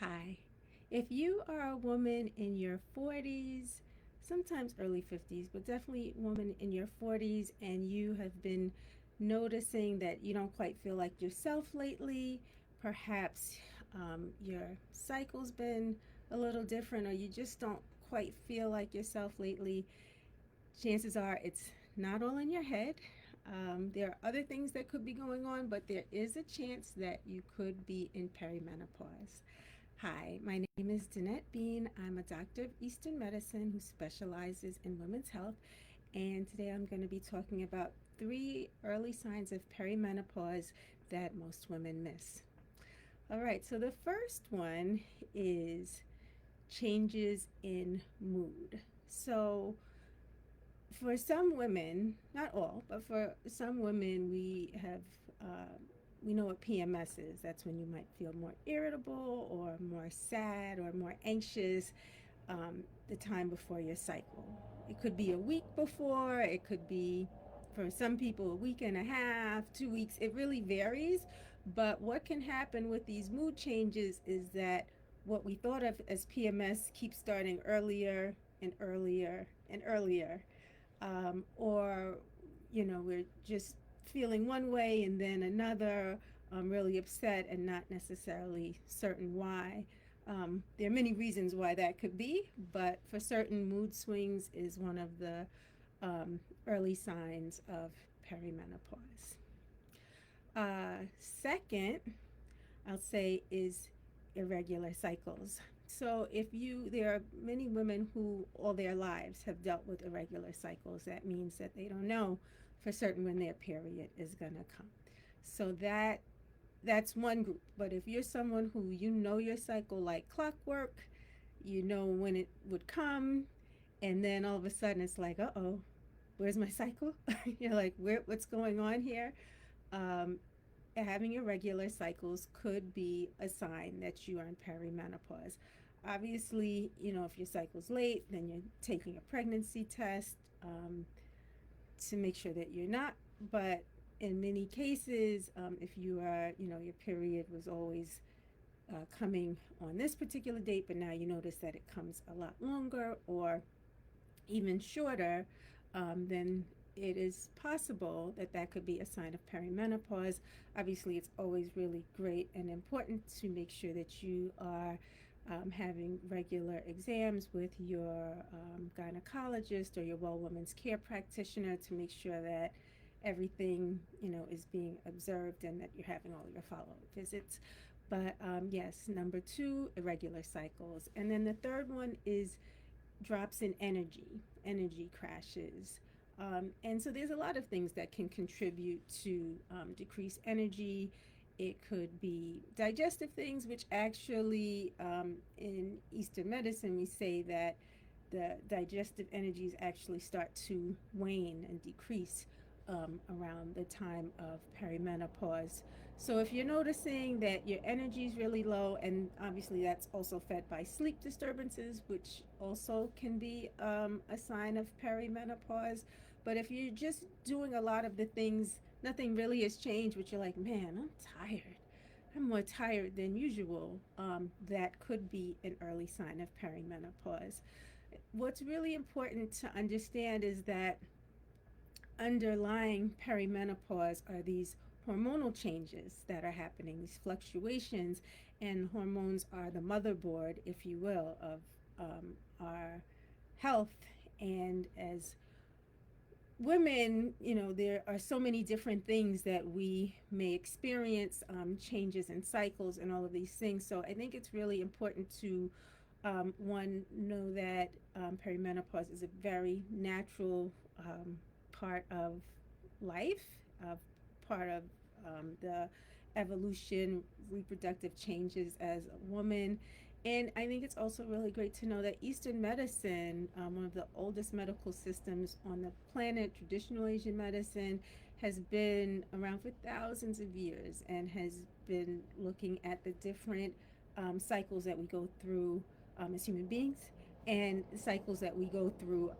Hi. If you are a woman in your 40s, sometimes early 50s, but definitely a woman in your 40s, and you have been noticing that you don't quite feel like yourself lately, perhaps your cycle's been a little different, or you just don't quite feel like yourself lately, chances are it's not all in your head. There are other things that could be going on, but there is a chance that you could be in perimenopause. Hi, my name is Danett Bean. I'm a doctor of Eastern medicine who specializes in women's health, and today I'm going to be talking about 3 early signs of perimenopause that most women miss. All right, so the first one is changes in mood. So, for some women, not all, but for some women, we know what PMS is. That's when you might feel more irritable or more sad or more anxious the time before your cycle. It could be a week before, it could be for some people a week and a half, 2 weeks. It really varies. But what can happen with these mood changes is that what we thought of as PMS keeps starting earlier and earlier and earlier, or we're just feeling one way and then another, really upset and not necessarily certain why. There are many reasons why that could be, but for certain, mood swings is one of the early signs of perimenopause. Second, I'll say, is irregular cycles. So there are many women who all their lives have dealt with irregular cycles. That means that they don't know for certain when their period is gonna come. So that's one group. But if you're someone who you know your cycle like clockwork, you know when it would come, and then all of a sudden it's like, uh-oh, where's my cycle? You're like, what's going on here? Um, Having irregular cycles could be a sign that you are in perimenopause. Obviously, if your cycle's late, then you're taking a pregnancy test to make sure that you're not. But in many cases, if you are, your period was always coming on this particular date, but now you notice that it comes a lot longer or even shorter, then it is possible that that could be a sign of perimenopause. Obviously, it's always really great and important to make sure that you are having regular exams with your gynecologist or your well woman's care practitioner to make sure that everything is being observed and that you're having all your follow-up visits. But yes, number two, irregular cycles. And then the third one is drops in energy crashes. And so there's a lot of things that can contribute to decreased energy. It could be digestive things, which actually, in Eastern medicine, we say that the digestive energies actually start to wane and decrease around the time of perimenopause. So if you're noticing that your energy is really low, and obviously that's also fed by sleep disturbances, which also can be a sign of perimenopause. But if you're just doing a lot of the things, nothing really has changed, but you're like, man, I'm tired. I'm more tired than usual. That could be an early sign of perimenopause. What's really important to understand is that underlying perimenopause are these hormonal changes that are happening, these fluctuations, and hormones are the motherboard, if you will, of our health. And as women, there are so many different things that we may experience, changes in cycles and all of these things. So I think it's really important to one, know that perimenopause is a very natural part of life, part of the evolution, reproductive changes as a woman. And I think it's also really great to know that Eastern medicine, one of the oldest medical systems on the planet, traditional Asian medicine, has been around for thousands of years and has been looking at the different cycles that we go through as human beings and cycles that we go through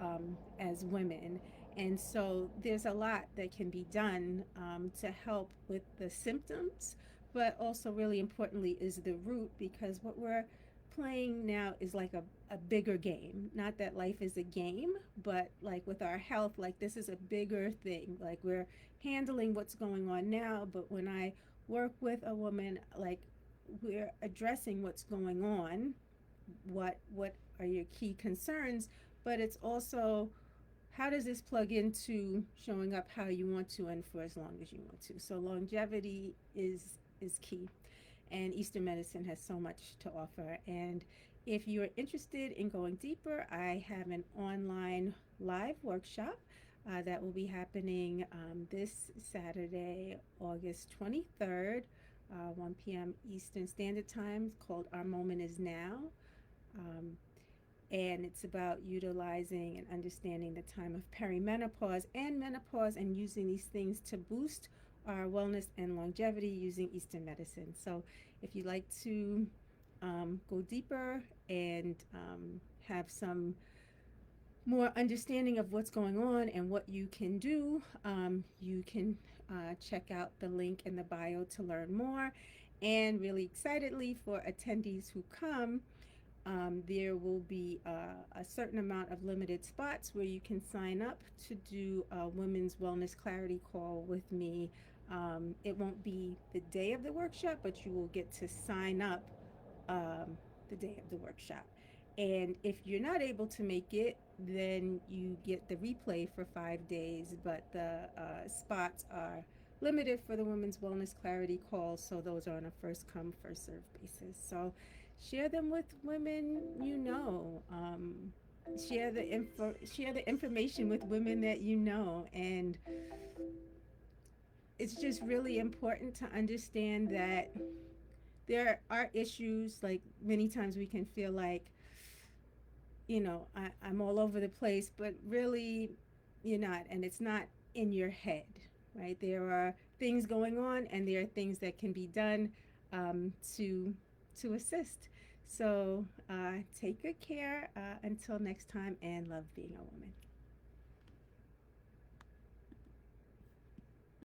as women. And so there's a lot that can be done to help with the symptoms, but also really importantly is the root, because what we're playing now is like a bigger game. Not that life is a game, but like with our health, like this is a bigger thing. Like we're handling what's going on now, but when I work with a woman, like we're addressing what's going on, what are your key concerns, but it's also how does this plug into showing up how you want to and for as long as you want to. So longevity is key, and Eastern medicine has so much to offer. And if you're interested in going deeper, I have an online live workshop that will be happening this Saturday, August 23rd, 1 p.m. Eastern Standard Time, called Our Moment Is Now. Um, and it's about utilizing and understanding the time of perimenopause and menopause and using these things to boost our wellness and longevity using Eastern medicine. So, if you'd like to go deeper and have some more understanding of what's going on and what you can do, you can check out the link in the bio to learn more. And really excitedly for attendees who come, there will be a certain amount of limited spots where you can sign up to do a women's wellness clarity call with me. It won't be the day of the workshop, but you will get to sign up the day of the workshop. And if you're not able to make it, then you get the replay for 5 days, but the spots are limited for the Women's Wellness Clarity calls, so those are on a first come, first serve basis. So share them with women you know. Share the information with women that you know, and it's just really important to understand that there are issues. Like many times we can feel like, I'm all over the place, but really you're not. And it's not in your head, right? There are things going on, and there are things that can be done to assist. So take good care until next time, and love being a woman.